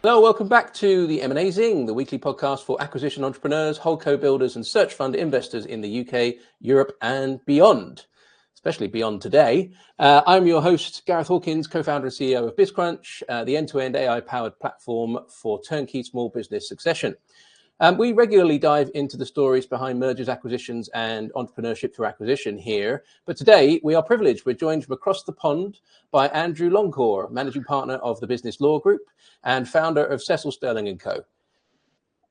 Hello, welcome back to the M&A Zing, the weekly podcast for acquisition entrepreneurs, holdco builders and search fund investors in the UK, Europe and beyond, especially beyond today. I'm your host, Gareth Hawkins, co-founder and CEO of BizCrunch, the end-to-end AI-powered platform for turnkey small business succession. We regularly dive into the stories behind mergers, acquisitions, and entrepreneurship through acquisition here. But today, we are privileged. We're joined from across the pond by Andrew Longcore, managing partner of the Business Law Group and founder of Cecil, Sterling & Co.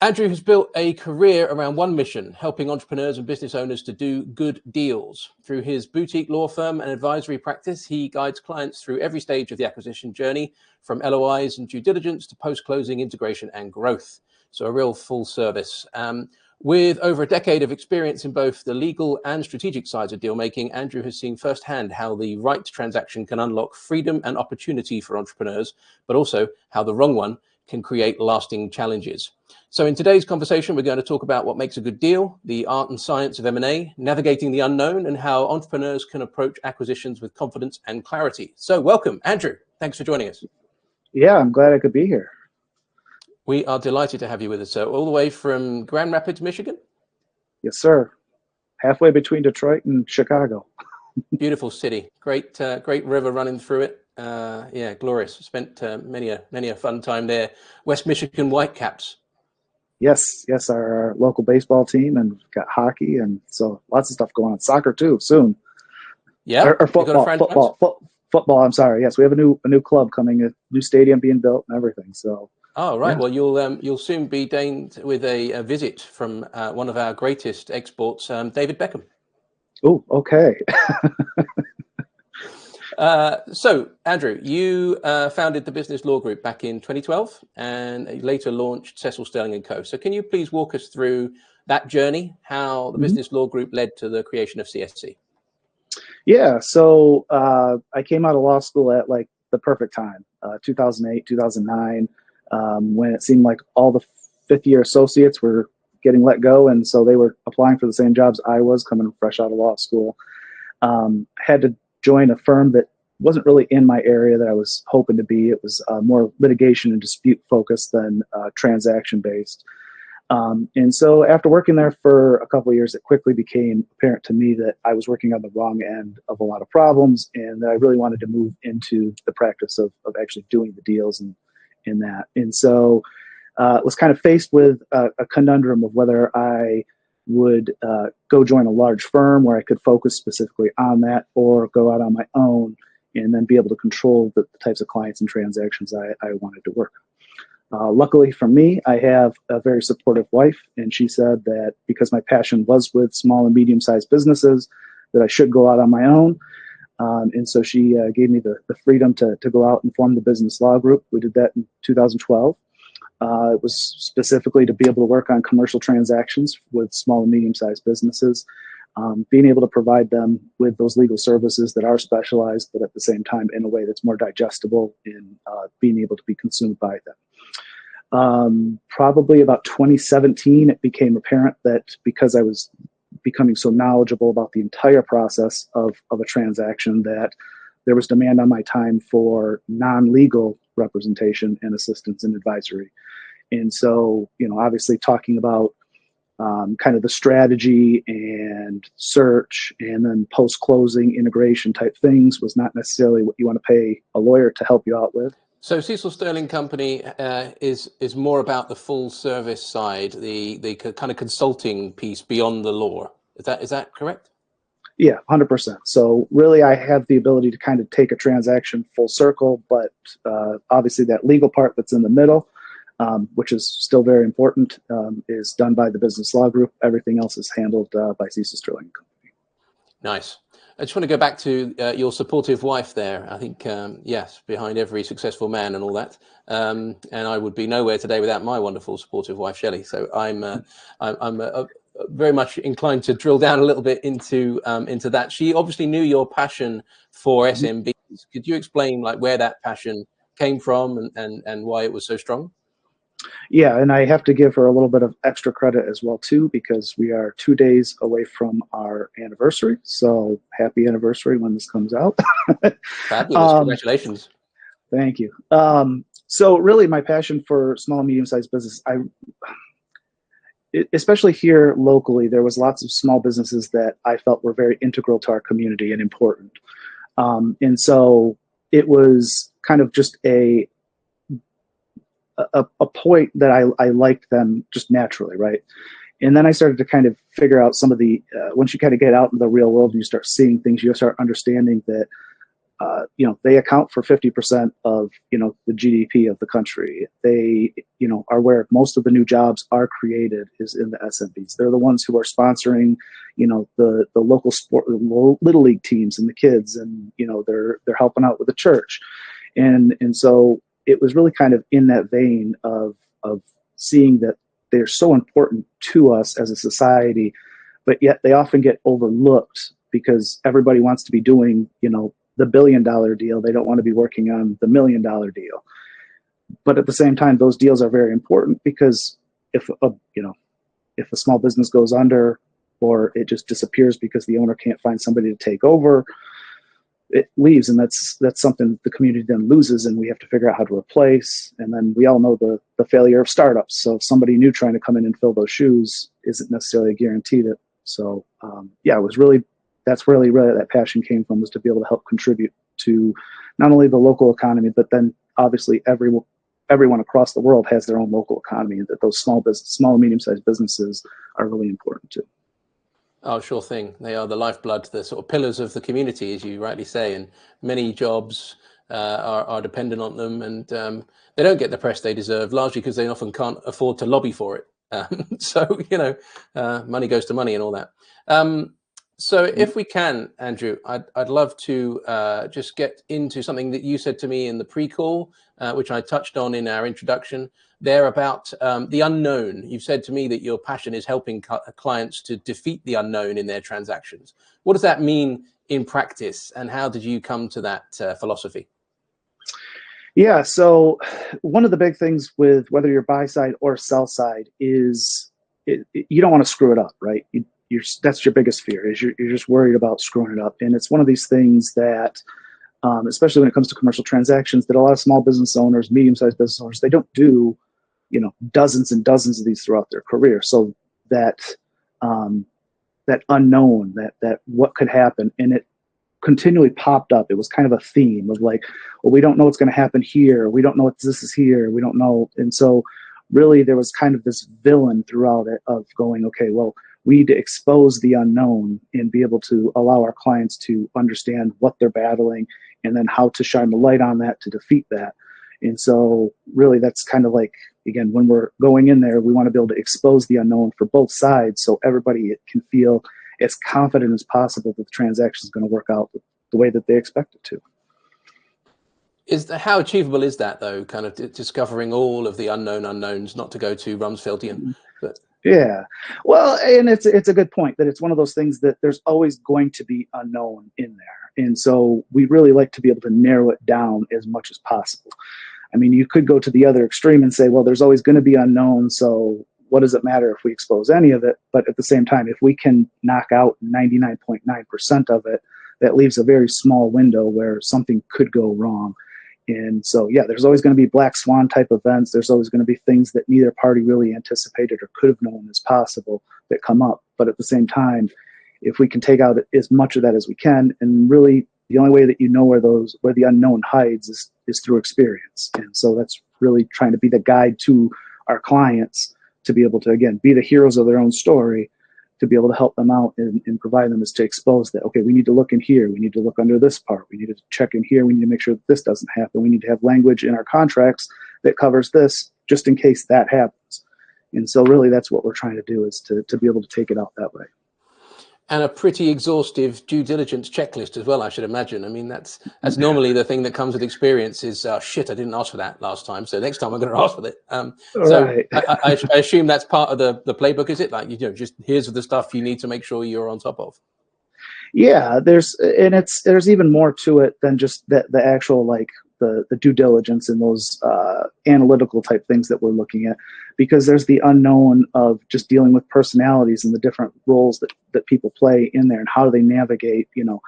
Andrew has built a career around one mission, helping entrepreneurs and business owners to do good deals. Through his boutique law firm and advisory practice, he guides clients through every stage of the acquisition journey, from LOIs and due diligence to post-closing integration and growth. So a real full service. With over a decade of experience in both the legal and strategic sides of deal making, Andrew has seen firsthand how the right transaction can unlock freedom and opportunity for entrepreneurs, but also how the wrong one can create lasting challenges. So in today's conversation, we're going to talk about what makes a good deal, the art and science of M&A, navigating the unknown, and how entrepreneurs can approach acquisitions with confidence and clarity. So welcome, Andrew. Thanks for joining us. Yeah, I'm glad I could be here. We are delighted to have you with us, sir. All the way from Grand Rapids, Michigan? Yes, sir. Halfway between Detroit and Chicago. Beautiful city. Great river running through it. Yeah, glorious. Spent many a fun time there. West Michigan Whitecaps. Yes, our local baseball team, and we've got hockey, and so lots of stuff going on. Soccer too, soon. Yeah, or football. I'm sorry. Yes, we have a new club coming, a new stadium being built, and everything. So. Oh, right. Yeah. Well, you'll soon be deigned with a visit from one of our greatest exports, David Beckham. Oh, okay. So, Andrew, you founded the Business Law Group back in 2012 and later launched Cecil, Sterling & Co. So can you please walk us through that journey, how the Business Law Group led to the creation of CSC? Yeah, so I came out of law school at like the perfect time, 2008, 2009. When it seemed like all the fifth-year associates were getting let go, and so they were applying for the same jobs I was, coming fresh out of law school. Had to join a firm that wasn't really in my area that I was hoping to be. It was more litigation and dispute focused than transaction based. And so after working there for a couple of years, it quickly became apparent to me that I was working on the wrong end of a lot of problems, and that I really wanted to move into the practice of actually doing the deals and in that. And so was kind of faced with a conundrum of whether I would go join a large firm where I could focus specifically on that, or go out on my own and then be able to control the types of clients and transactions I wanted to work. Luckily for me, I have a very supportive wife, and she said that because my passion was with small and medium-sized businesses, that I should go out on my own. And so she gave me the freedom to go out and form the Business Law Group. We did that in 2012. It was specifically to be able to work on commercial transactions with small and medium-sized businesses, being able to provide them with those legal services that are specialized, but at the same time in a way that's more digestible in being able to be consumed by them. Probably about 2017, it became apparent that because I was becoming so knowledgeable about the entire process of a transaction, that there was demand on my time for non-legal representation and assistance and advisory. And so, obviously talking about kind of the strategy and search and then post-closing integration type things was not necessarily what you want to pay a lawyer to help you out with. So Cecil Sterling Company is more about the full service side, the kind of consulting piece beyond the law. Is that correct? Yeah, 100%. So really, I have the ability to kind of take a transaction full circle, but obviously that legal part that's in the middle, which is still very important, is done by the Business Law Group. Everything else is handled by Cecil Sterling Company. Nice. I just want to go back to your supportive wife there. I think, yes, behind every successful man and all that. And I would be nowhere today without my wonderful supportive wife, Shelley. So I'm very much inclined to drill down a little bit into that. She obviously knew your passion for SMBs. Could you explain where that passion came from and why it was so strong? Yeah, and I have to give her a little bit of extra credit as well, too, because we are 2 days away from our anniversary. So happy anniversary when this comes out. Fabulous. Congratulations. Thank you. So really my passion for small and medium-sized business, especially here locally, there was lots of small businesses that I felt were very integral to our community and important. And so it was kind of just a point that I liked them just naturally, right? And then I started to kind of figure out some of the, once you kind of get out in the real world and you start seeing things, you start understanding that, they account for 50% of, the GDP of the country. They, are where most of the new jobs are created is in the SMBs. They're the ones who are sponsoring, the local sport, little league teams and the kids, and, they're helping out with the church. And so it was really kind of in that vein of seeing that they're so important to us as a society, but yet they often get overlooked because everybody wants to be doing, the $1 billion deal. They don't want to be working on the $1 million deal. But at the same time, those deals are very important because if a small business goes under or it just disappears because the owner can't find somebody to take over, it leaves, and that's something the community then loses, and we have to figure out how to replace. And then we all know the failure of startups. So somebody new trying to come in and fill those shoes isn't necessarily a guarantee that. So it was really, that's really that passion came from, was to be able to help contribute to not only the local economy, but then obviously everyone across the world has their own local economy, and that those small and medium-sized businesses are really important too. Oh, sure thing. They are the lifeblood, the sort of pillars of the community, as you rightly say, and many jobs are dependent on them, and they don't get the press they deserve, largely because they often can't afford to lobby for it. So, money goes to money and all that. So if we can, Andrew, I'd love to just get into something that you said to me in the pre-call, which I touched on in our introduction there about the unknown. You've said to me that your passion is helping clients to defeat the unknown in their transactions. What does that mean in practice, and how did you come to that philosophy? Yeah, so one of the big things with whether you're buy side or sell side is you don't want to screw it up, right? That's your biggest fear, is you're just worried about screwing it up. And it's one of these things that, especially when it comes to commercial transactions, that a lot of small business owners, medium-sized business owners, they don't do, dozens and dozens of these throughout their career. So that unknown, that what could happen, and it continually popped up. It was kind of a theme of like, well, we don't know what's going to happen here. We don't know what this is here. We don't know. And so really there was kind of this villain throughout it of going, okay, well, we need to expose the unknown and be able to allow our clients to understand what they're battling, and then how to shine the light on that to defeat that. And so really that's kind of like, again, when we're going in there, we want to be able to expose the unknown for both sides, so everybody can feel as confident as possible that the transaction is going to work out the way that they expect it to. How achievable is that, though, kind of discovering all of the unknown unknowns, not to go too Rumsfeldian, but... Yeah, well, and it's a good point that it's one of those things that there's always going to be unknown in there. And so we really like to be able to narrow it down as much as possible. I mean, you could go to the other extreme and say, well, there's always going to be unknown, so what does it matter if we expose any of it? But at the same time, if we can knock out 99.9% of it, that leaves a very small window where something could go wrong. And so, yeah, there's always going to be black swan type events. There's always going to be things that neither party really anticipated or could have known as possible that come up. But at the same time, if we can take out as much of that as we can, and really the only way that you know where the unknown hides is through experience. And so that's really trying to be the guide to our clients to be able to, again, be the heroes of their own story, to be able to help them out and provide them, is to expose that, okay, we need to look in here, we need to look under this part, we need to check in here, we need to make sure that this doesn't happen, we need to have language in our contracts that covers this just in case that happens. And so really that's what we're trying to do, is to be able to take it out that way. And a pretty exhaustive due diligence checklist as well, I should imagine. I mean, that's normally the thing that comes with experience is, shit, I didn't ask for that last time, so next time I'm going to ask for it. So right. I assume that's part of the playbook, is it? Like, just here's the stuff you need to make sure you're on top of. Yeah, there's even more to it than just the actual, like, the due diligence and those analytical type things that we're looking at, because there's the unknown of just dealing with personalities and the different roles that people play in there, and how do they navigate, oh,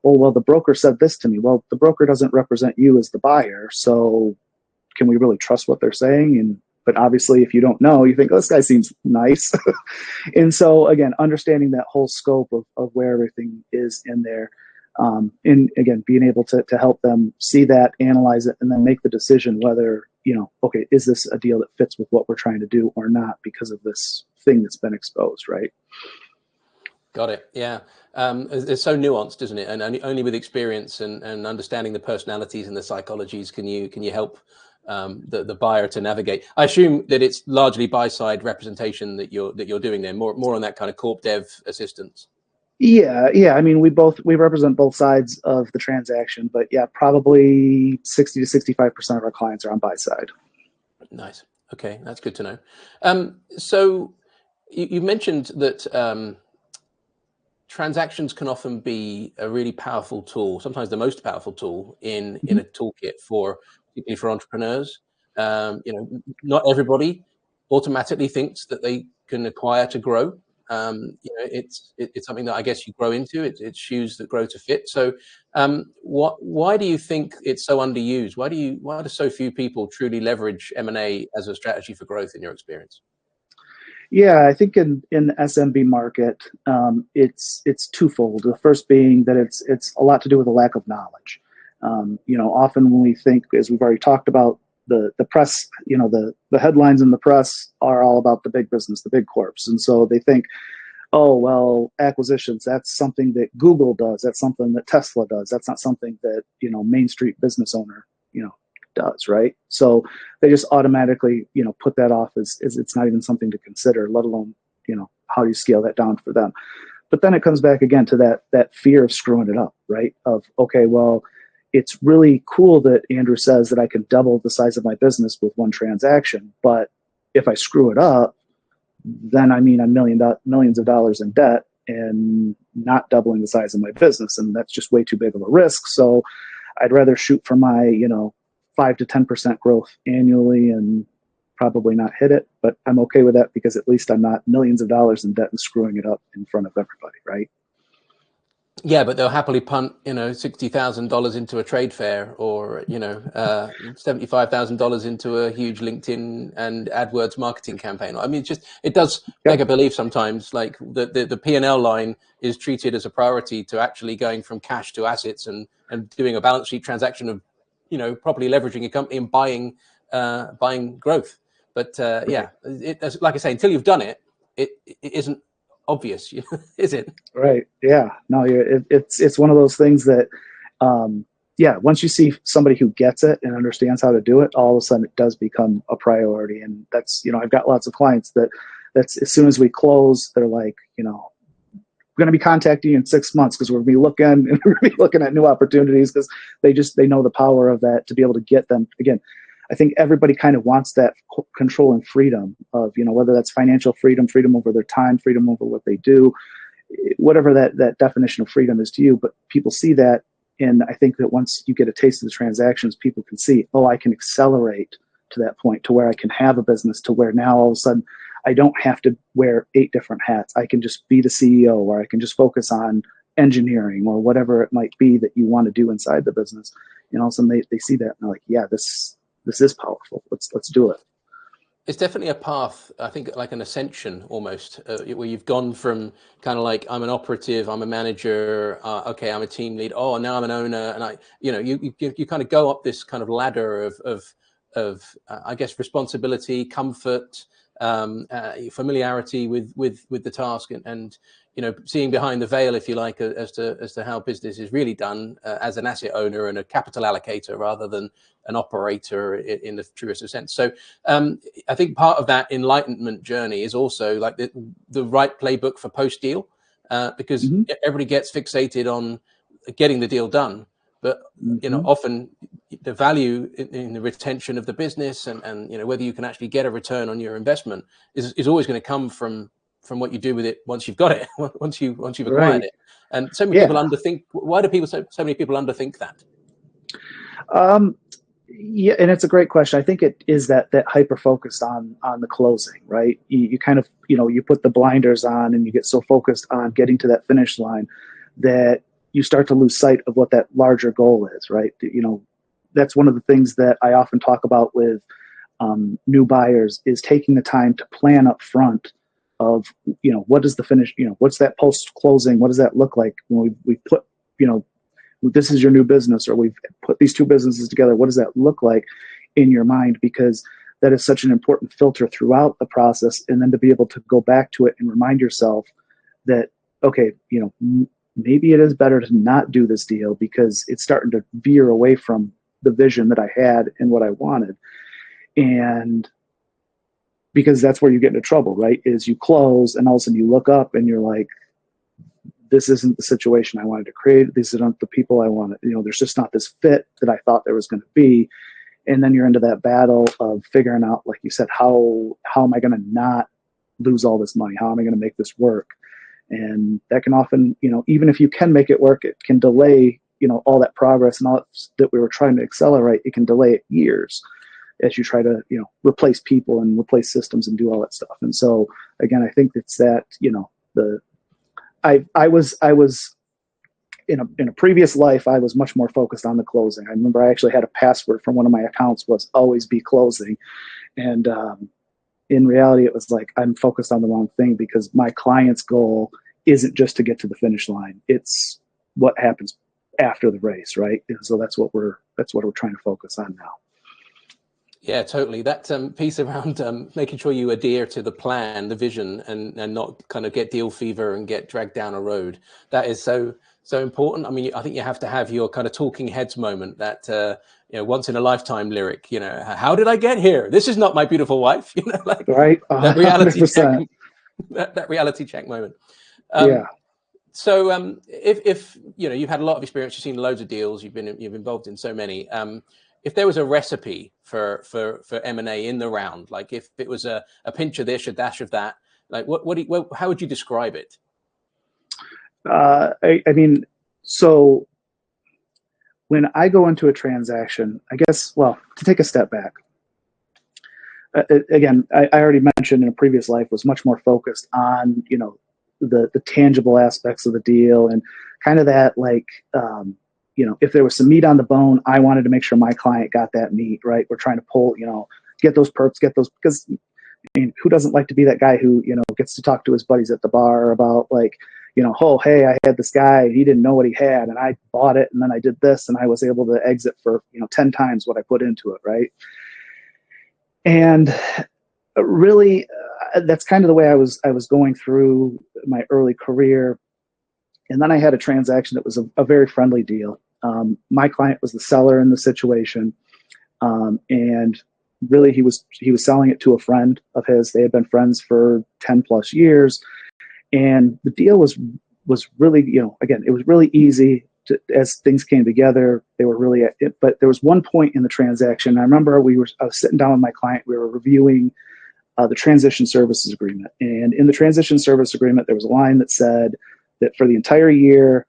well, the broker said this to me. Well, the broker doesn't represent you as the buyer, so can we really trust what they're saying? But obviously, if you don't know, you think, oh, this guy seems nice. And so, again, understanding that whole scope of where everything is in there, and again, being able to help them see that, analyze it, and then make the decision whether, okay, is this a deal that fits with what we're trying to do or not because of this thing that's been exposed, right? Got it. Yeah. It's so nuanced, isn't it? And only with experience and understanding the personalities and the psychologies can you help the buyer to navigate. I assume that it's largely buy side representation that you're doing there, more on that kind of corp dev assistance. Yeah. I mean, we represent both sides of the transaction, but yeah, probably 60 to 65% of our clients are on buy side. Nice. Okay, that's good to know. So you mentioned that transactions can often be a really powerful tool, sometimes the most powerful tool in a toolkit particularly for entrepreneurs. Not everybody automatically thinks that they can acquire to grow. It's something that I guess you grow into. It's shoes that grow to fit. So, why do you think it's so underused? Why do so few people truly leverage M&A as a strategy for growth in your experience? Yeah, I think in the SMB market, it's twofold. The first being that it's a lot to do with a lack of knowledge. Often when we think, as we've already talked about, the press, the headlines in the press are all about the big business, the big corps. And so they think, oh, well, acquisitions, that's something that Google does. That's something that Tesla does. That's not something that, Main Street business owner, does, right? So they just automatically, put that off as it's not even something to consider, let alone, how do you scale that down for them? But then it comes back again to that fear of screwing it up, right? Of, okay, well, it's really cool that Andrew says that I can double the size of my business with one transaction, but if I screw it up, then I'm millions of dollars in debt and not doubling the size of my business, and that's just way too big of a risk. So I'd rather shoot for my 5 to 10% growth annually and probably not hit it, but I'm okay with that because at least I'm not millions of dollars in debt and screwing it up in front of everybody, right? Yeah, but they'll happily punt, $60,000 into a trade fair, or $75,000 into a huge LinkedIn and AdWords marketing campaign. I mean, it does beg a belief sometimes. Like the P&L line is treated as a priority to actually going from cash to assets and doing a balance sheet transaction of, properly leveraging a company and buying growth. But like I say, until you've done it, it isn't obvious, is it? Right. Yeah. No, it's one of those things that, once you see somebody who gets it and understands how to do it, all of a sudden it does become a priority. And that's, I've got lots of clients that's as soon as we close, they're like, we're going to be contacting you in 6 months because we're going to be looking at new opportunities, because they know the power of that to be able to get them. Again, I think everybody kind of wants that control and freedom of, whether that's financial freedom over their time, freedom over what they do, whatever that definition of freedom is to you. But people see that. And I think that once you get a taste of the transactions, people can see, oh, I can accelerate to that point to where I can have a business to where now all of a sudden I don't have to wear 8 different hats. I can just be the CEO, or I can just focus on engineering or whatever it might be that you want to do inside the business. And all of a sudden they see that and they're like, yeah, this is powerful. Let's do it. It's definitely a path, I think, like an ascension almost, where you've gone from kind of like, I'm an operative, I'm a manager, okay, I'm a team lead, oh, now I'm an owner, and you kind of go up this kind of ladder of I guess responsibility, comfort, familiarity with the task, and seeing behind the veil, if you like, as to how business is really done as an asset owner and a capital allocator rather than an operator in the truest of sense. So I think part of that enlightenment journey is also like the right playbook for post deal, because everybody gets fixated on getting the deal done, but often the value in the retention of the business and whether you can actually get a return on your investment is always going to come from what you do with it once you've got it, once you've acquired it. And so many people underthink. Why do so many people underthink that? Yeah, and it's a great question. I think it is that hyper focused on the closing, right? You kind of, you put the blinders on and you get so focused on getting to that finish line that you start to lose sight of what that larger goal is, right? that's one of the things that I often talk about with new buyers, is taking the time to plan up front of, what does the finish, what's that post closing, what does that look like when we put, this is your new business, or we've put these two businesses together, what does that look like in your mind? Because that is such an important filter throughout the process. And then to be able to go back to it and remind yourself that, okay, maybe it is better to not do this deal because it's starting to veer away from the vision that I had and what I wanted. And because that's where you get into trouble, right? Is you close and all of a sudden you look up and you're like, this isn't the situation I wanted to create. These aren't the people I wanted. There's just not this fit that I thought there was going to be. And then you're into that battle of figuring out, like you said, how am I going to not lose all this money? How am I going to make this work? And that can often, even if you can make it work, it can delay, all that progress and all that we were trying to accelerate. It can delay it years as you try to, replace people and replace systems and do all that stuff. And so again, I think it's that, I was in a previous life, I was much more focused on the closing. I remember I actually had a password from one of my accounts was always be closing. And in reality, it was like, I'm focused on the wrong thing, because my client's goal isn't just to get to the finish line. It's what happens after the race, right? And so that's what we're trying to focus on now. Yeah, totally. That piece around making sure you adhere to the plan, the vision, and not kind of get deal fever and get dragged down a road. That is so important. I mean, I think you have to have your kind of talking heads moment, that once in a lifetime lyric. How did I get here? This is not my beautiful wife. Like right. That reality 100%. check. That reality check moment. Yeah. So if you've had a lot of experience, you've seen loads of deals, you've involved in so many. If there was a recipe for M&A in the round, like if it was a pinch of this, a dash of that, like how would you describe it? I mean, so when I go into a transaction, I guess, well, to take a step back, again, I already mentioned in a previous life was much more focused on, the tangible aspects of the deal, and kind of that, like, if there was some meat on the bone, I wanted to make sure my client got that meat, right? We're trying to pull, get those perks, because I mean, who doesn't like to be that guy who, gets to talk to his buddies at the bar about, like, oh, hey, I had this guy, he didn't know what he had, and I bought it, and then I did this, and I was able to exit for, 10 times what I put into it, right? And really, that's kind of the way I was going through my early career. And then I had a transaction that was a very friendly deal. My client was the seller in the situation, and really he was selling it to a friend of his. They had been friends for 10 plus years, and the deal was really, again, it was really easy as things came together. They were really but there was one point in the transaction. I remember I was sitting down with my client. We were reviewing the transition services agreement, and in the transition service agreement, there was a line that said that for the entire year,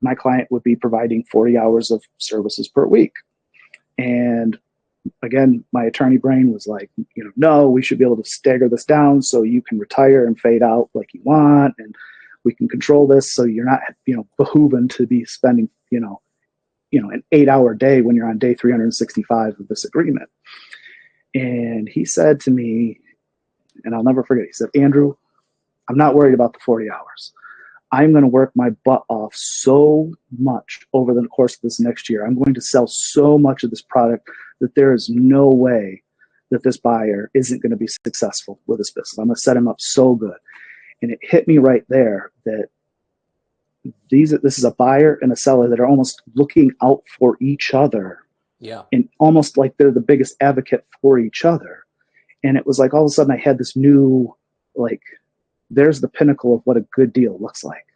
my client would be providing 40 hours of services per week. And again, my attorney brain was like, no, we should be able to stagger this down so you can retire and fade out like you want, and we can control this so you're not, behooving to be spending, an 8-hour day when you're on day 365 of this agreement. And he said to me, and I'll never forget, he said, Andrew, I'm not worried about the 40 hours. I'm going to work my butt off so much over the course of this next year. I'm going to sell so much of this product that there is no way that this buyer isn't going to be successful with this business. I'm going to set him up so good. And it hit me right there that this is a buyer and a seller that are almost looking out for each other. Yeah. And almost like they're the biggest advocate for each other. And it was like, all of a sudden I had this new, like, there's the pinnacle of what a good deal looks like.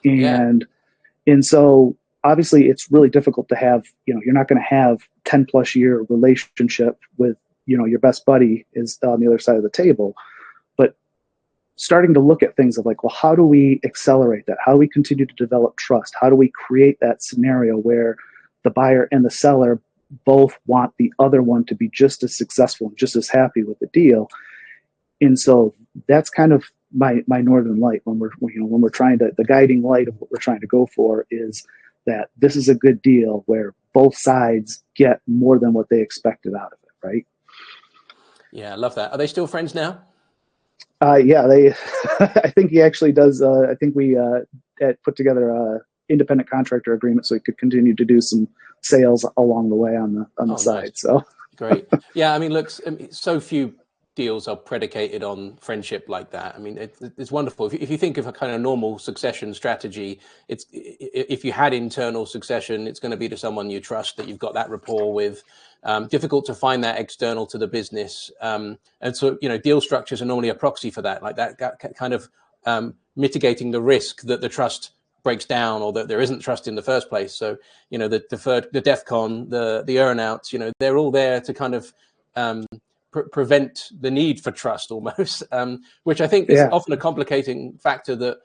And so obviously it's really difficult to have, you're not going to have 10 plus year relationship with, your best buddy is on the other side of the table, but starting to look at things of like, well, how do we accelerate that? How do we continue to develop trust? How do we create that scenario where the buyer and the seller both want the other one to be just as successful and just as happy with the deal? And so that's kind of my northern light when we're trying to, the guiding light of what we're trying to go for is that this is a good deal where both sides get more than what they expected out of it, right? Yeah, I love that. Are they still friends now? Yeah, they. I think he actually does. I think we put together a independent contractor agreement so he could continue to do some sales along the way on the side. Nice. So Great. Yeah, I mean, look, so few deals are predicated on friendship like that. I mean, it's wonderful. If you think of a kind of normal succession strategy, it's if you had internal succession, it's going to be to someone you trust, that you've got that rapport with. Difficult to find that external to the business, and so deal structures are normally a proxy for that, like that kind of mitigating the risk that the trust breaks down or that there isn't trust in the first place. So the deferred, the DEFCON, the earnouts, they're all there to kind of prevent the need for trust almost, which I think is often a complicating factor that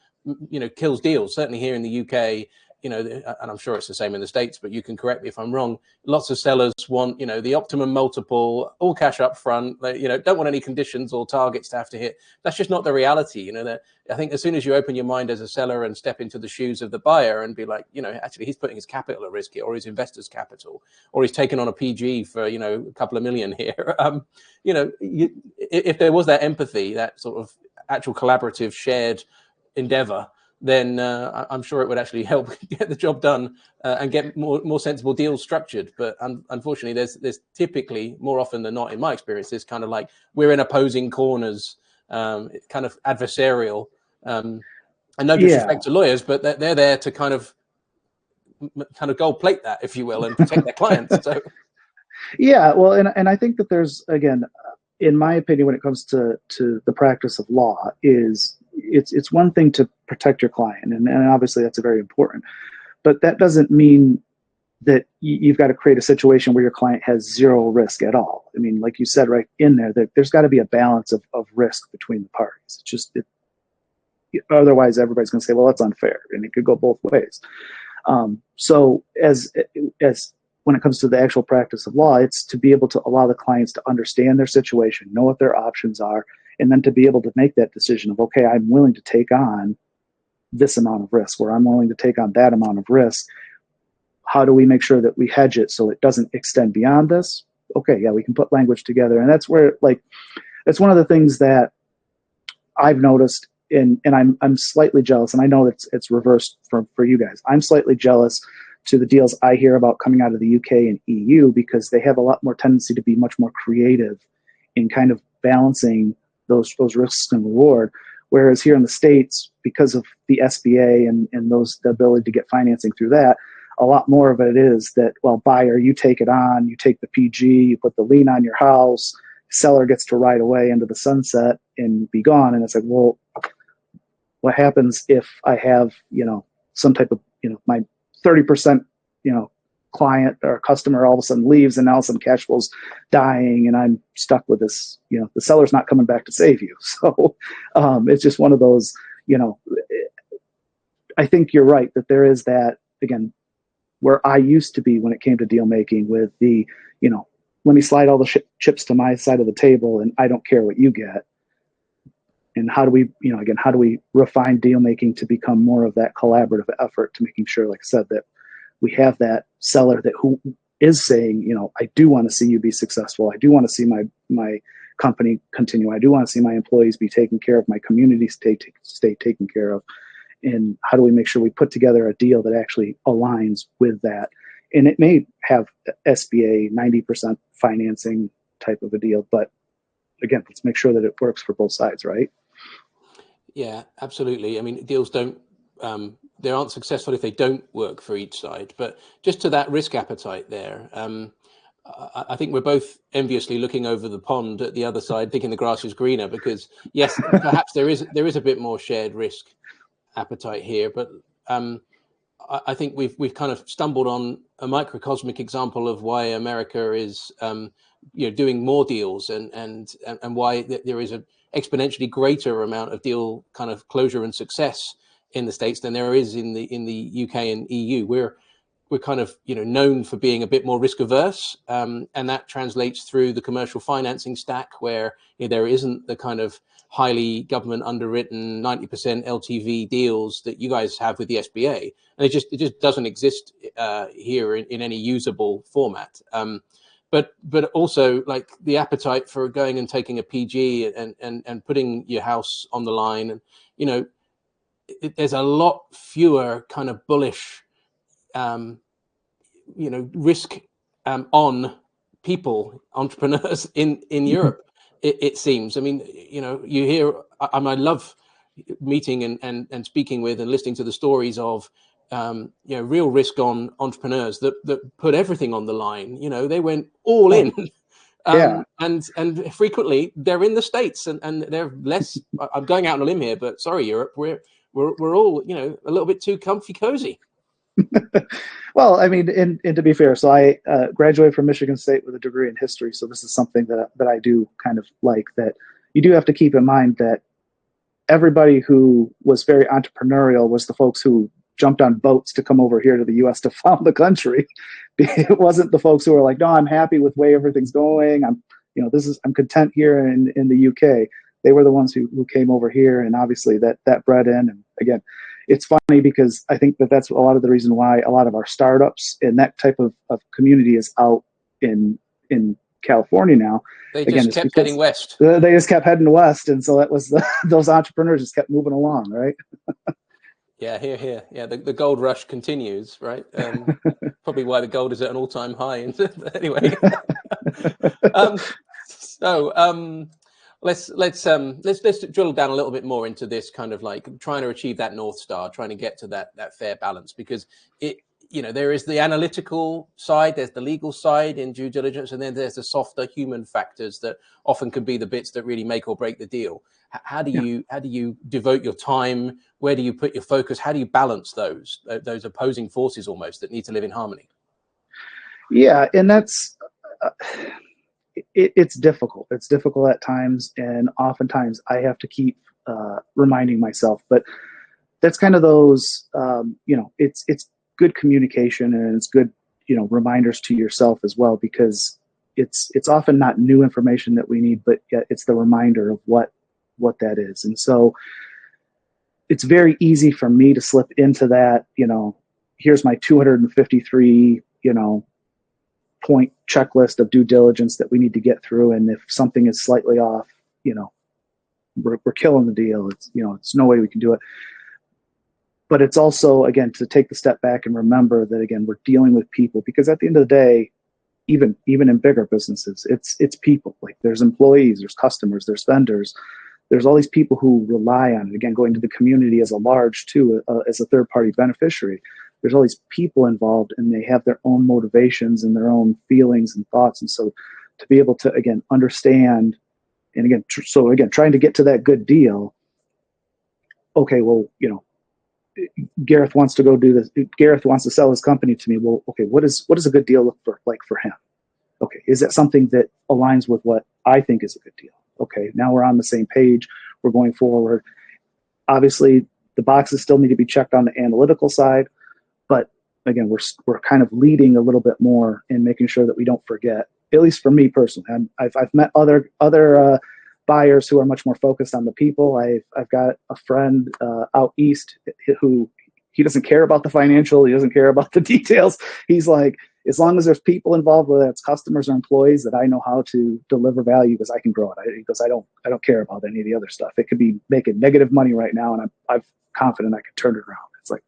kills deals. Certainly here in the UK, and I'm sure it's the same in the States, but you can correct me if I'm wrong. Lots of sellers want the optimum multiple, all cash up front. They don't want any conditions or targets to have to hit. That's just not the reality. That I think as soon as you open your mind as a seller and step into the shoes of the buyer and be like, actually he's putting his capital at risk here, or his investors' capital, or he's taken on a PG for a couple of million here. If there was that empathy, that sort of actual collaborative shared endeavor, then I'm sure it would actually help get the job done and get more sensible deals structured. But unfortunately, there's typically, more often than not, in my experience, this kind of like we're in opposing corners, kind of adversarial. And no disrespect to lawyers, but they're there to kind of gold plate that, if you will, and protect their clients. So yeah, well, and I think that there's, again, in my opinion, when it comes to the practice of law, is it's one thing to protect your client, and obviously that's very important, but that doesn't mean that you've got to create a situation where your client has zero risk at all. I mean, like you said right in there, there's got to be a balance of risk between the parties. It's just otherwise everybody's going to say, well, that's unfair, and it could go both ways. So as when it comes to the actual practice of law, it's to be able to allow the clients to understand their situation, know what their options are, and then to be able to make that decision of, okay, I'm willing to take on this amount of risk, or I'm willing to take on that amount of risk. How do we make sure that we hedge it so it doesn't extend beyond this? Okay, yeah, we can put language together. And that's where, that's one of the things that I've noticed, and I'm slightly jealous, and I know it's reversed for you guys. I'm slightly jealous to the deals I hear about coming out of the UK and EU, because they have a lot more tendency to be much more creative in kind of balancing those risks and reward. Whereas here in the States, because of the SBA and the ability to get financing through that, a lot more of it is that, well, buyer, you take it on, you take the PG, you put the lien on your house, seller gets to ride away into the sunset and be gone. And it's like, well, what happens if I have, some type of, my 30%, client or customer all of a sudden leaves, and now some cash flow's dying, and I'm stuck with this, the seller's not coming back to save you. So it's just one of those, I think you're right that there is that, again, where I used to be when it came to deal making with the, let me slide all the chips to my side of the table and I don't care what you get. And how do we, how do we refine deal making to become more of that collaborative effort to making sure, like I said, that we have that seller who is saying, I do want to see you be successful. I do want to see my company continue. I do want to see my employees be taken care of, my community stay taken care of. And how do we make sure we put together a deal that actually aligns with that? And it may have SBA 90% financing type of a deal, but again, let's make sure that it works for both sides, right? Yeah, absolutely. I mean, deals they aren't successful if they don't work for each side. But just to that risk appetite there, I think we're both enviously looking over the pond at the other side, thinking the grass is greener, because yes, perhaps there is a bit more shared risk appetite here, but I think we've kind of stumbled on a microcosmic example of why America is doing more deals and why there is an exponentially greater amount of deal kind of closure and success in the States than there is in the UK and EU. We're kind of known for being a bit more risk averse, and that translates through the commercial financing stack, where there isn't the kind of highly government underwritten 90% LTV deals that you guys have with the SBA, and it just doesn't exist here in any usable format. But also like the appetite for going and taking a PG and putting your house on the line, and you know, there's a lot fewer kind of bullish, you know, risk on people, entrepreneurs in Europe. It seems. I mean, you know, you hear. I love meeting and speaking with and listening to the stories of you know, real risk on entrepreneurs that put everything on the line. You know, they went all in. Yeah. And frequently they're in the States and they're less. I'm going out on a limb here, but sorry, Europe, we're all, you know, a little bit too comfy cozy. Well, I mean, and to be fair, so I graduated from Michigan State with a degree in history. So this is something that I do kind of like, that you do have to keep in mind that everybody who was very entrepreneurial was the folks who jumped on boats to come over here to the U.S. to found the country. It wasn't the folks who were like, no, I'm happy with the way everything's going. I'm content here in the UK. They were the ones who came over here, and obviously that bred in. And again, it's funny because I think that's a lot of the reason why a lot of our startups and that type of community is out in California now. They just kept heading west. They just kept heading west, and so that was those entrepreneurs just kept moving along, right? Yeah, here. Yeah, the gold rush continues, right? Probably why the gold is at an all-time high. Anyway, let's drill down a little bit more into this kind of like trying to achieve that North Star, trying to get to that fair balance, because it, you know, there is the analytical side, there's the legal side in due diligence, and then there's the softer human factors that often can be the bits that really make or break the deal. How do you devote your time? Where do you put your focus? How do you balance those opposing forces almost that need to live in harmony? Yeah, and that's it's difficult. It's difficult at times, and oftentimes I have to keep reminding myself. But that's kind of those, you know, it's good communication, and it's good, you know, reminders to yourself as well, because it's often not new information that we need, but yet it's the reminder of what that is. And so it's very easy for me to slip into that, you know, here's my 253, you know, point checklist of due diligence that we need to get through. And if something is slightly off, you know, we're killing the deal. It's, you know, it's no way we can do it. But it's also, again, to take the step back and remember that, again, we're dealing with people, because at the end of the day, even in bigger businesses, it's people. Like, there's employees, there's customers, there's vendors, there's all these people who rely on it. Again, going to the community as a large too, as a third-party beneficiary. There's all these people involved, and they have their own motivations and their own feelings and thoughts. And so to be able to, again, understand, and again, trying to get to that good deal. Okay, well, you know, Gareth wants to go do this. Gareth wants to sell his company to me. Well, okay, what does a good deal look like for him? Okay, is that something that aligns with what I think is a good deal? Okay, now we're on the same page. We're going forward. Obviously, the boxes still need to be checked on the analytical side, but again, we're kind of leading a little bit more in making sure that we don't forget. At least for me personally, I've met other buyers who are much more focused on the people. I've got a friend out east who, he doesn't care about the financial. He doesn't care about the details. He's like, as long as there's people involved, whether it's customers or employees, that I know how to deliver value, because I can grow it. He goes, I don't care about any of the other stuff. It could be making negative money right now, and I'm confident I can turn it around. It's like,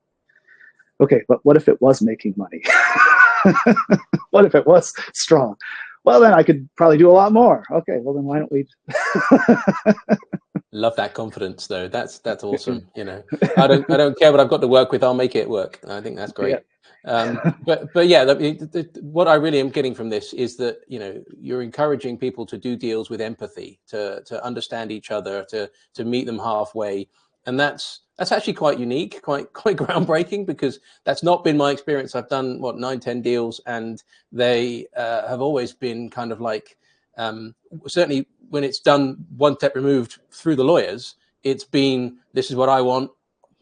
okay, but what if it was making money? What if it was strong? Well, then I could probably do a lot more. Okay, well then why don't we? Love that confidence, though. That's awesome. You know, I don't care what I've got to work with. I'll make it work. I think that's great. Yeah. But yeah, what I really am getting from this is that, you know, you're encouraging people to do deals with empathy, to understand each other, to meet them halfway, and that's actually quite unique, quite groundbreaking, because that's not been my experience. I've done 9-10 deals, and they have always been kind of like, certainly when it's done one step removed through the lawyers, it's been, this is what I want,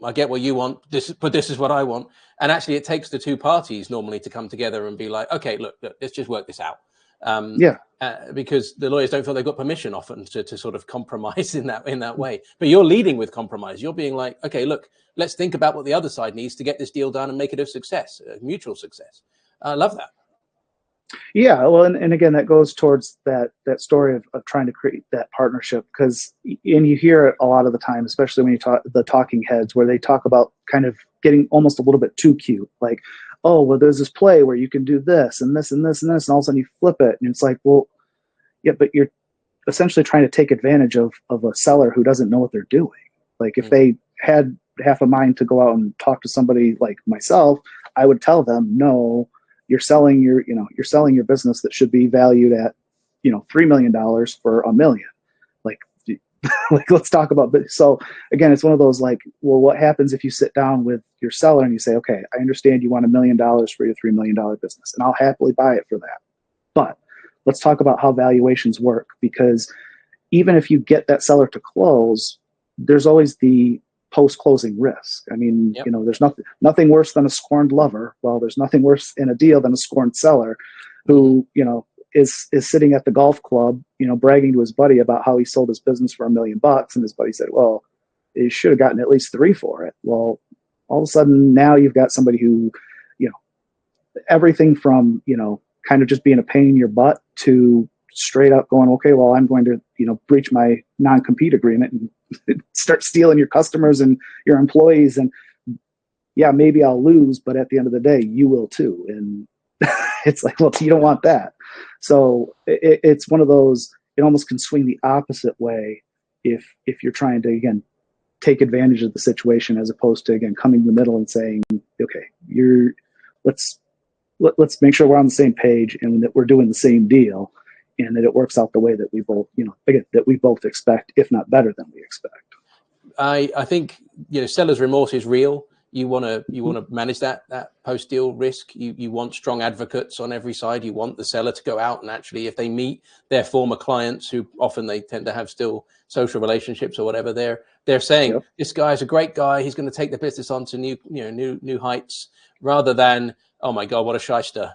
I get what you want, but this is what I want. And actually it takes the two parties normally to come together and be like, okay, look, let's just work this out. Yeah. Because the lawyers don't feel they've got permission often to sort of compromise in that way. But you're leading with compromise. You're being like, okay, look, let's think about what the other side needs to get this deal done and make it a success, a mutual success. I love that. Yeah, well, and again, that goes towards that story of trying to create that partnership, because, and you hear it a lot of the time, especially when you talk the talking heads, where they talk about kind of getting almost a little bit too cute, like, oh, well, there's this play where you can do this and this and this and this, and all of a sudden you flip it, and it's like, well, yeah, but you're essentially trying to take advantage of a seller who doesn't know what they're doing. Like, if they had half a mind to go out and talk to somebody like myself, I would tell them, no, you're selling your business that should be valued at, $3 million for $1 million. Like, let's talk about this. So again, it's one of those, like, well, what happens if you sit down with your seller and you say, okay, I understand you want $1 million for your $3 million business, and I'll happily buy it for that. But let's talk about how valuations work, because even if you get that seller to close, there's always the post-closing risk. I mean, Yep. There's nothing worse than a scorned lover. Well, there's nothing worse in a deal than a scorned seller who, is sitting at the golf club, bragging to his buddy about how he sold his business for $1 million. And his buddy said, well, he should have gotten at least 3 for it. Well, all of a sudden now you've got somebody who, everything from, kind of just being a pain in your butt to straight up going, okay, well, I'm going to, breach my non-compete agreement and start stealing your customers and your employees. And yeah, maybe I'll lose, but at the end of the day, you will too. And it's like, well, you don't want that. So it's one of those, it almost can swing the opposite way if you're trying to, again, take advantage of the situation, as opposed to, again, coming in the middle and saying, okay, let's make sure we're on the same page and that we're doing the same deal, and that it works out the way that we both, that we both expect, if not better than we expect. I think, seller's remorse is real. You want to manage that post deal risk. You want strong advocates on every side. You want the seller to go out and actually, if they meet their former clients, who often they tend to have still social relationships or whatever, they're saying, yep, this guy's a great guy. He's going to take the business on to new heights, rather than, oh my God, what a shyster.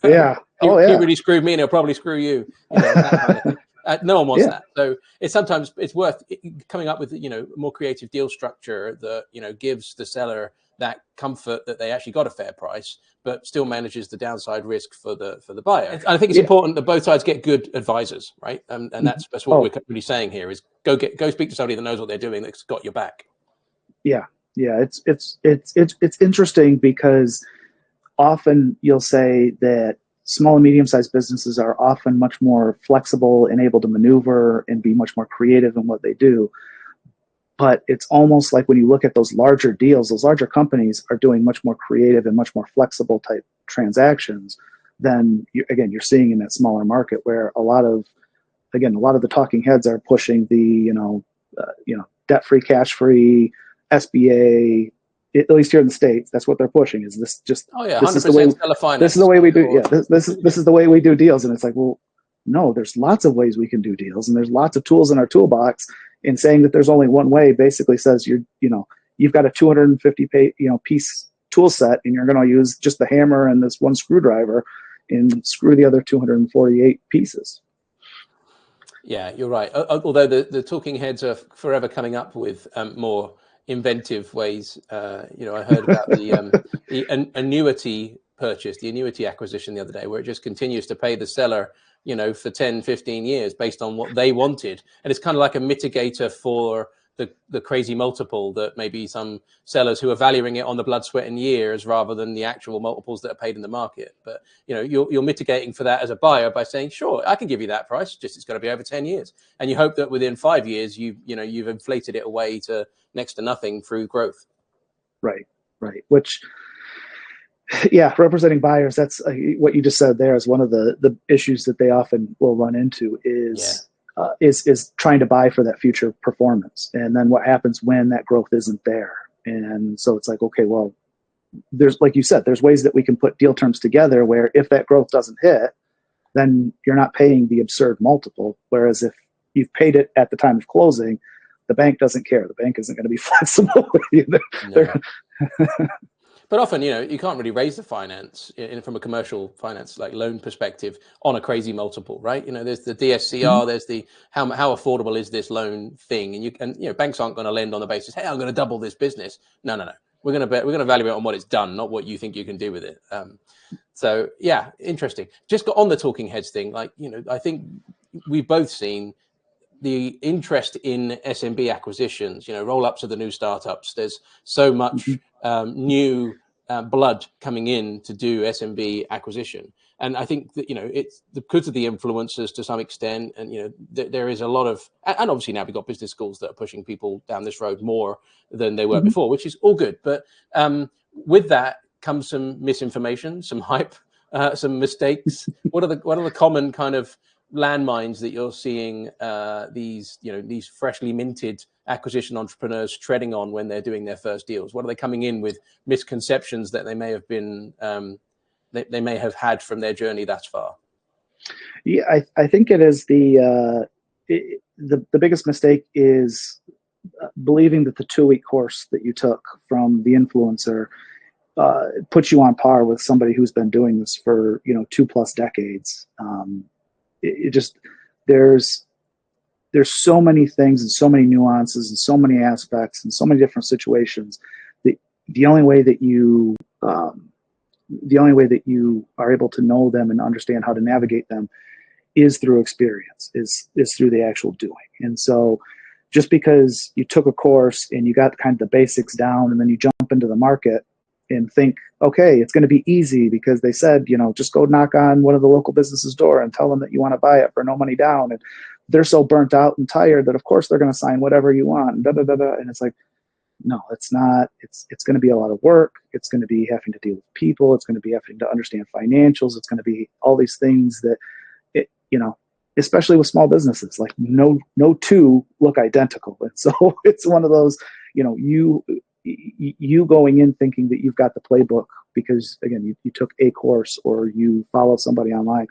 Yeah. He really screwed me, and he'll probably screw you. That kind of thing. No one wants that. So it's worth coming up with, more creative deal structure that, gives the seller that comfort that they actually got a fair price, but still manages the downside risk for the buyer. And I think it's important that both sides get good advisors, right? And that's what we're really saying here is go speak to somebody that knows what they're doing, that's got your back. Yeah. Yeah. It's interesting, because often you'll say that small and medium-sized businesses are often much more flexible and able to maneuver and be much more creative in what they do. But it's almost like when you look at those larger deals, those larger companies are doing much more creative and much more flexible type transactions than you're seeing in that smaller market, where a lot of the talking heads are pushing the debt-free, cash-free, SBA. At least here in the States, that's what they're pushing. Is this just? Oh yeah, 100% this is the way we do. Yeah, this is the way we do deals. And it's like, well, no, there's lots of ways we can do deals, and there's lots of tools in our toolbox. And saying that there's only one way basically says you've got a 250 piece tool set, and you're going to use just the hammer and this one screwdriver, and screw the other 248 pieces. Yeah, you're right. Although the talking heads are forever coming up with more inventive ways. I heard about the annuity purchase, the annuity acquisition the other day, where it just continues to pay the seller, for 10, 15 years based on what they wanted. And it's kind of like a mitigator for the crazy multiple that maybe some sellers who are valuing it on the blood, sweat and years rather than the actual multiples that are paid in the market. But, you're mitigating for that as a buyer by saying, sure, I can give you that price, just it's got to be over 10 years. And you hope that within 5 years, you've inflated it away to next to nothing through growth. Right. Which, representing buyers, that's what you just said there is one of the issues that they often will run into is trying to buy for that future performance. And then what happens when that growth isn't there? And so it's like, okay, well, there's, like you said, there's ways that we can put deal terms together where if that growth doesn't hit, then you're not paying the absurd multiple. Whereas if you've paid it at the time of closing, the bank doesn't care. The bank isn't going to be flexible with you. No. But often, you can't really raise the finance from a commercial finance, like loan perspective, on a crazy multiple, right? There's the DSCR, there's the how affordable is this loan thing, and banks aren't going to lend on the basis, hey, I'm going to double this business. No. We're going to evaluate on what it's done, not what you think you can do with it. So yeah, interesting. Just got on the talking heads thing. I think we've both seen the interest in SMB acquisitions, roll-ups of the new startups. There's so much new blood coming in to do SMB acquisition. And I think that, it's because of the influencers to some extent. And, there is a lot of, and obviously now we've got business schools that are pushing people down this road more than they were before, which is all good. But with that comes some misinformation, some hype, some mistakes. What are the common kind of landmines that you're seeing these freshly minted acquisition entrepreneurs treading on when they're doing their first deals? What are they coming in with misconceptions that they may have been they may have had from their journey thus far? Yeah, I think it is the biggest mistake is believing that the 2-week course that you took from the influencer puts you on par with somebody who's been doing this for 2+ decades. It just there's so many things and so many nuances and so many aspects and so many different situations that the only way that you are able to know them and understand how to navigate them is through experience, is through the actual doing. And so just because you took a course and you got kind of the basics down and then you jump into the market and think, okay, it's going to be easy because they said, just go knock on one of the local businesses' door and tell them that you want to buy it for no money down. And they're so burnt out and tired that of course they're going to sign whatever you want. And, and it's like, no, it's not. It's going to be a lot of work. It's going to be having to deal with people. It's going to be having to understand financials. It's going to be all these things that, especially with small businesses, like no two look identical. And so it's one of those, you going in thinking that you've got the playbook because again, you took a course or you follow somebody online.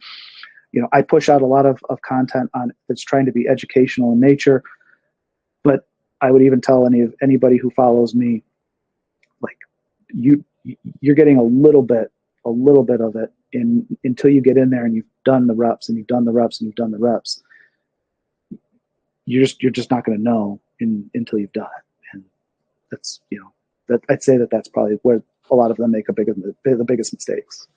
I push out a lot of content on that's trying to be educational in nature, but I would even tell anybody who follows me, like you're getting a little bit of it until you get in there and you've done the reps and you've done the reps and you've done the reps. You're just not going to know until you've done it. And that's, that I'd say that's probably where a lot of them make the biggest mistakes.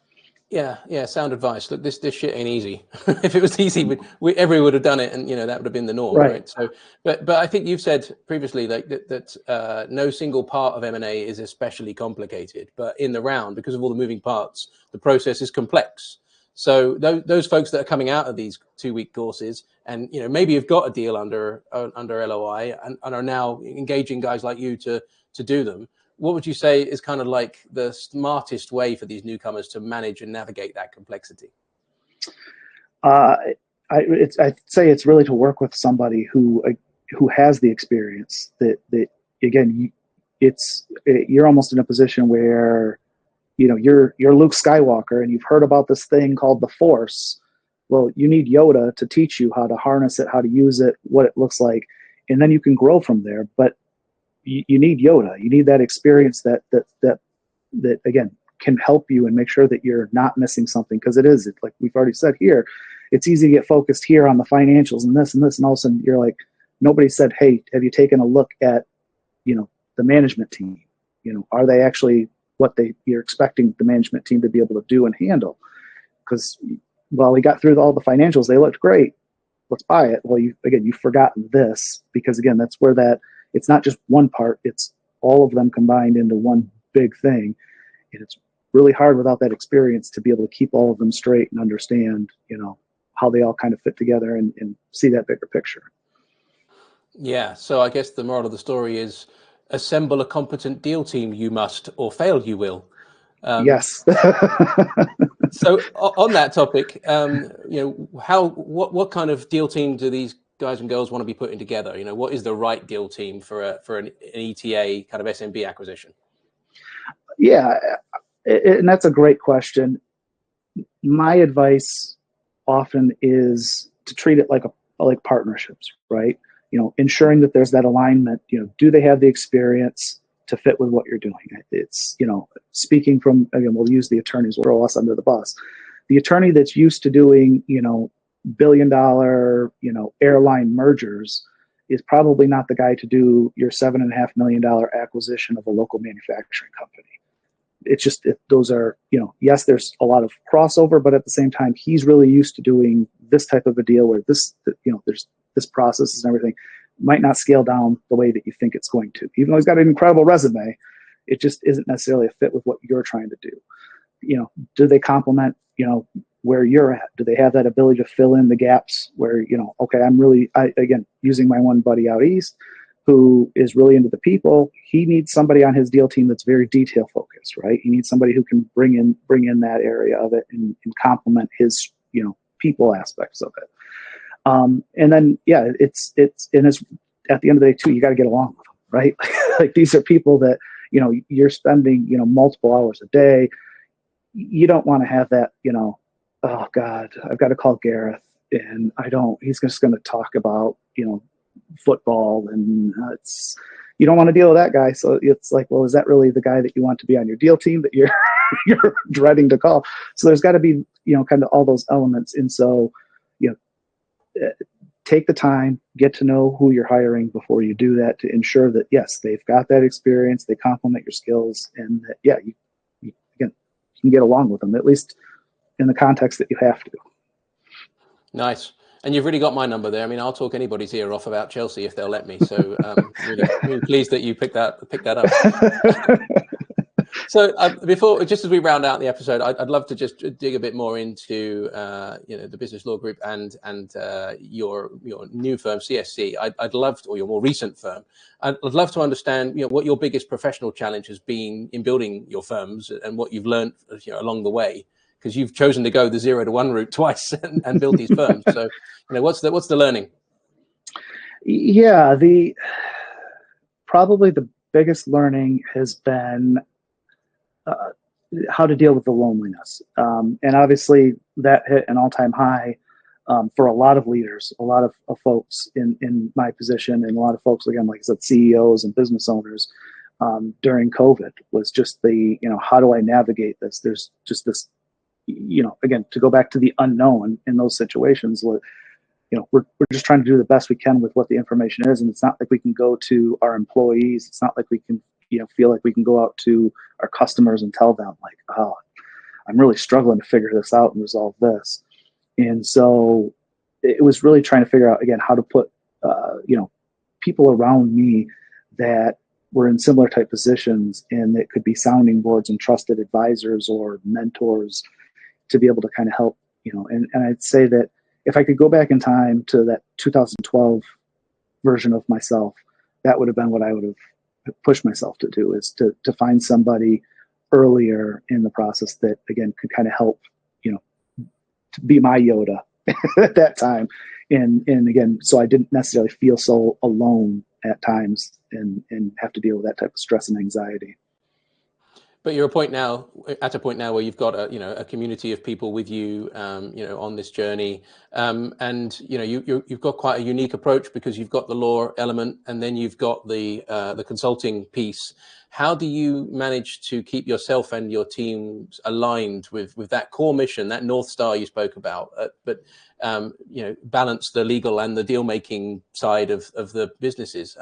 Yeah. Sound advice. Look, this shit ain't easy. If it was easy, everyone would have done it, and that would have been the norm, right? So, but I think you've said previously that no single part of M&A is especially complicated, but in the round, because of all the moving parts, the process is complex. So those folks that are coming out of these 2-week courses, and maybe have got a deal under LOI and are now engaging guys like you to do them. What would you say is kind of like the smartest way for these newcomers to manage and navigate that complexity? I'd say it's really to work with somebody who has the experience. That again, you're almost in a position where you're Luke Skywalker and you've heard about this thing called the Force. Well, you need Yoda to teach you how to harness it, how to use it, what it looks like, and then you can grow from there. But you need Yoda. You need that experience that again can help you and make sure that you're not missing something, because it's like we've already said here, it's easy to get focused here on the financials and this and this, and all of a sudden you're like, nobody said, hey, have you taken a look at the management team? Are they actually what you're expecting the management team to be able to do and handle? Because while we got through all the financials, they looked great. Let's buy it. Well, you've forgotten this, because again, that's where it's not just one part, it's all of them combined into one big thing. And it's really hard without that experience to be able to keep all of them straight and understand, how they all kind of fit together and see that bigger picture. Yeah. So I guess the moral of the story is assemble a competent deal team, you must, or fail you will. Yes. So on that topic, what kind of deal team do these guys and girls want to be putting together? What is the right deal team for an ETA kind of SMB acquisition? Yeah, and that's a great question. My advice often is to treat it like partnerships, right? Ensuring that there's that alignment. Do they have the experience? to fit with what you're doing. It's, speaking from, again, we'll use the attorneys, we'll throw us under the bus. The attorney that's used to doing, billion-dollar, airline mergers is probably not the guy to do your $7.5 million acquisition of a local manufacturing company. It's just, those are, yes, there's a lot of crossover, but at the same time, he's really used to doing this type of a deal where this, there's this process and everything might not scale down the way that you think it's going to. Even though he's got an incredible resume, it just isn't necessarily a fit with what you're trying to do. Do they complement, where you're at? Do they have that ability to fill in the gaps where, okay, again, using my one buddy out east who is really into the people, he needs somebody on his deal team that's very detail focused, right? He needs somebody who can bring in that area of it and complement his, people aspects of it. And then, yeah, it's at the end of the day too, you got to get along with them, right? Like these are people that, you're spending, multiple hours a day. You don't want to have that, oh God, I've got to call Gareth and he's just going to talk about, football and you don't want to deal with that guy. So it's like, well, is that really the guy that you want to be on your deal team that you're dreading to call? So there's got to be, kind of all those elements. And so, take the time, get to know who you're hiring before you do that to ensure that, yes, they've got that experience, they complement your skills, and that, yeah, you can get along with them, at least in the context that you have to. Nice. And you've really got my number there. I mean, I'll talk anybody's ear off about Chelsea if they'll let me. So really pleased that you picked that up. So just as we round out the episode, I'd love to just dig a bit more into the business law group and your new firm CSC. I'd love to, or your more recent firm. I'd love to understand what your biggest professional challenge has been in building your firms and what you've learned along the way, because you've chosen to go the 0 to 1 route twice and build these firms. So what's the learning? Yeah, probably the biggest learning has been how to deal with the loneliness. And obviously that hit an all-time high for a lot of leaders, a lot of folks in my position, and a lot of folks, again, like I said, CEOs and business owners during COVID was just how do I navigate this? There's just this, again, to go back to the unknown in those situations, we're just trying to do the best we can with what the information is. And it's not like we can go to our employees. It's not like we can, feel like we can go out to our customers and tell them like, oh, I'm really struggling to figure this out and resolve this. And so it was really trying to figure out, again, how to put, people around me that were in similar type positions and that could be sounding boards and trusted advisors or mentors to be able to kind of help, and I'd say that if I could go back in time to that 2012 version of myself, that would have been what I would have pushed myself to do, is to find somebody earlier in the process that, again, could kind of help, to be my Yoda at that time. And again, so I didn't necessarily feel so alone at times and have to deal with that type of stress and anxiety. But you're at a point now where you've got a community of people with you, on this journey, and you've got quite a unique approach because you've got the law element and then you've got the consulting piece. How do you manage to keep yourself and your teams aligned with that core mission, that North Star you spoke about, but balance the legal and the deal making side of the businesses?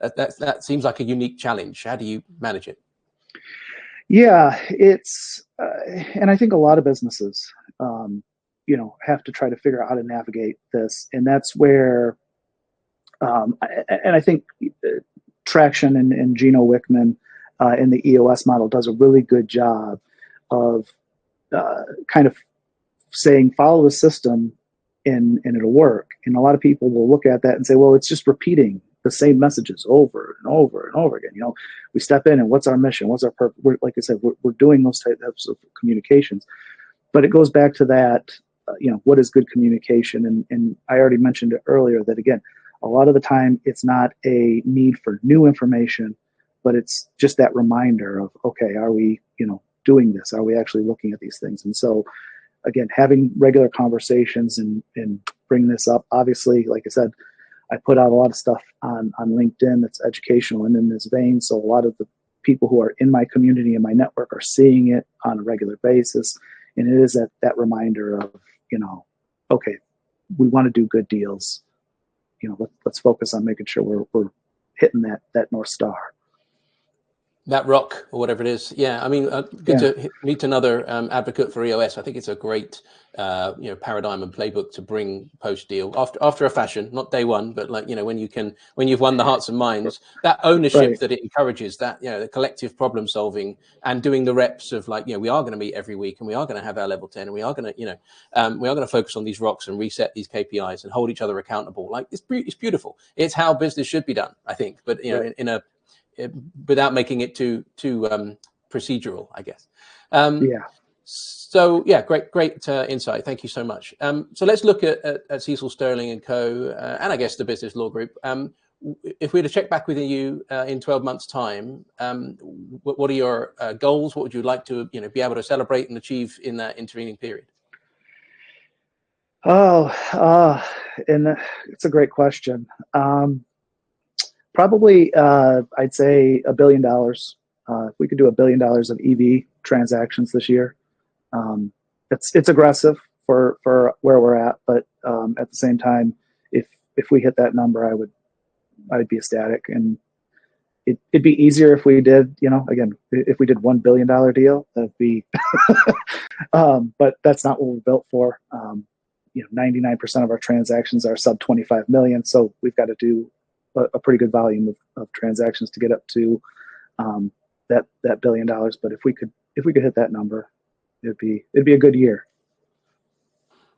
That seems like a unique challenge. How do you manage it? Yeah, it's, and I think a lot of businesses, have to try to figure out how to navigate this. And that's where, and I think Traction and Gino Wickman in the EOS model does a really good job of kind of saying, follow the system and it'll work. And a lot of people will look at that and say, well, it's just repeating the same messages over and over and over again. We step in and what's our mission? What's our purpose? Like I said, we're doing those types of communications, but it goes back to that, what is good communication? And I already mentioned it earlier that, again, a lot of the time it's not a need for new information, but it's just that reminder of, okay, are we, doing this? Are we actually looking at these things? And so, again, having regular conversations and bring this up, obviously, like I said, I put out a lot of stuff on LinkedIn that's educational and in this vein. So a lot of the people who are in my community and my network are seeing it on a regular basis. And it is that reminder of, okay, we want to do good deals. Let's focus on making sure we're hitting that North Star. That rock or whatever it is. Yeah, I mean, good to meet another advocate for EOS. I think it's a great, paradigm and playbook to bring post-deal after a fashion, not day one, but like, when you've won the hearts and minds, that ownership that it encourages, that, the collective problem solving and doing the reps of like, we are going to meet every week and we are going to have our level 10 and we are going to, we are going to focus on these rocks and reset these KPIs and hold each other accountable. Like it's beautiful. It's how business should be done, I think, but without making it too procedural, I guess. So yeah, great insight. Thank you so much. So let's look at Cecil Sterling and Co. And I guess the Business Law Group. If we were to check back with you in 12 months' time, what are your goals? What would you like to be able to celebrate and achieve in that intervening period? And it's a great question. Probably, I'd say $1 billion. If we could do $1 billion of EV transactions this year, it's aggressive for where we're at, but at the same time, if we hit that number, I'd be ecstatic, and it'd be easier if we did, again, if we did $1 billion deal, that'd be, but that's not what we're built for. 99% of our transactions are sub 25 million, so we've got to do a pretty good volume of transactions to get up to that $1 billion. But if we could hit that number, it'd be a good year.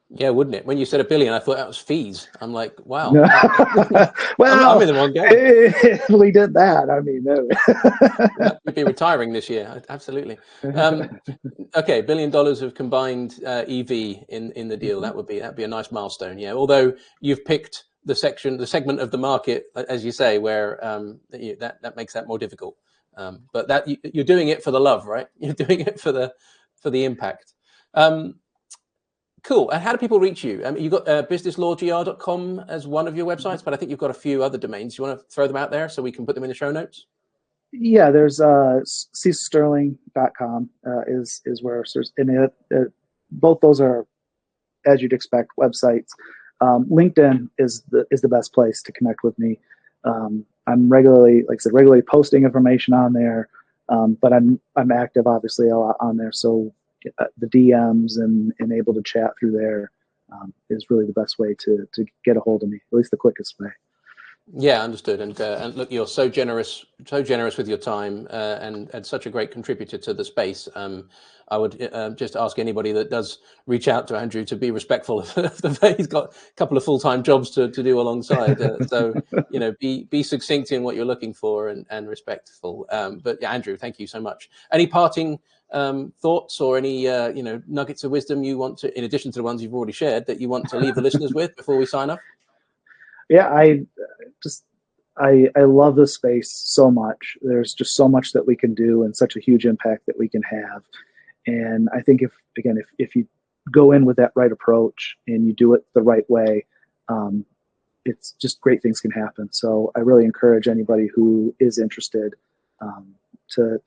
Yeah, wouldn't it? When you said $1 billion, I thought that was fees. I'm like, wow. Well, I'm in the wrong game. If we did that, I mean, no. We'd be retiring this year. Absolutely. Okay, $1 billion of combined EV in the deal. That'd be a nice milestone. Yeah. Although you've picked the segment of the market, as you say, where that makes that more difficult. But that you're doing it for the love, right? You're doing it for the impact. Cool. And how do people reach you? You've got businesslawgr.com as one of your websites, but I think you've got a few other domains. You want to throw them out there so we can put them in the show notes? Yeah, there's cecilsterling.com is where, and both those are, as you'd expect, websites. LinkedIn is the best place to connect with me. I'm regularly posting information on there, but I'm active obviously a lot on there. So the DMs and able to chat through there is really the best way to get a hold of me, at least the quickest way. Yeah, understood. And look, you're so generous with your time and such a great contributor to the space. I would just ask anybody that does reach out to Andrew to be respectful of the fact he's got a couple of full-time jobs to do alongside. So, be succinct in what you're looking for and respectful. But yeah, Andrew, thank you so much. Any parting thoughts or any nuggets of wisdom you want to, in addition to the ones you've already shared, that you want to leave the listeners with before we sign off? Yeah, I love this space so much. There's just so much that we can do and such a huge impact that we can have. And I think if you go in with that right approach and you do it the right way, it's just great things can happen. So I really encourage anybody who is interested to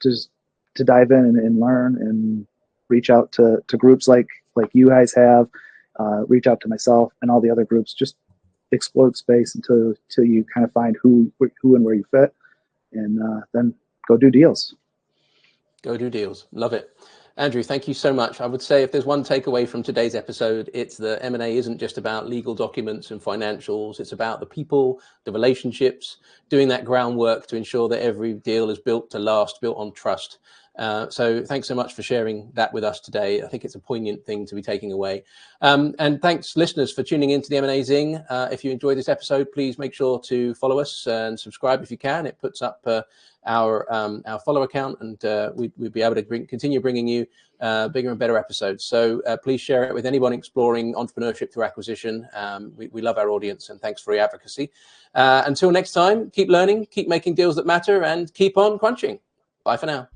dive in and learn and reach out to groups like you guys have, reach out to myself and all the other groups. Just explore the space until you kind of find who and where you fit, and then go do deals. Go do deals. Love it. Andrew, thank you so much. I would say if there's one takeaway from today's episode, it's that M&A isn't just about legal documents and financials. It's about the people, the relationships, doing that groundwork to ensure that every deal is built to last, built on trust. So thanks so much for sharing that with us today. I think it's a poignant thing to be taking away. And thanks, listeners, for tuning into the M&A Zing. If you enjoyed this episode, please make sure to follow us and subscribe if you can. It puts up our follow account, and we'd be able to continue bringing you bigger and better episodes. So please share it with anyone exploring entrepreneurship through acquisition. We love our audience, and thanks for your advocacy. Until next time, keep learning, keep making deals that matter, and keep on crunching. Bye for now.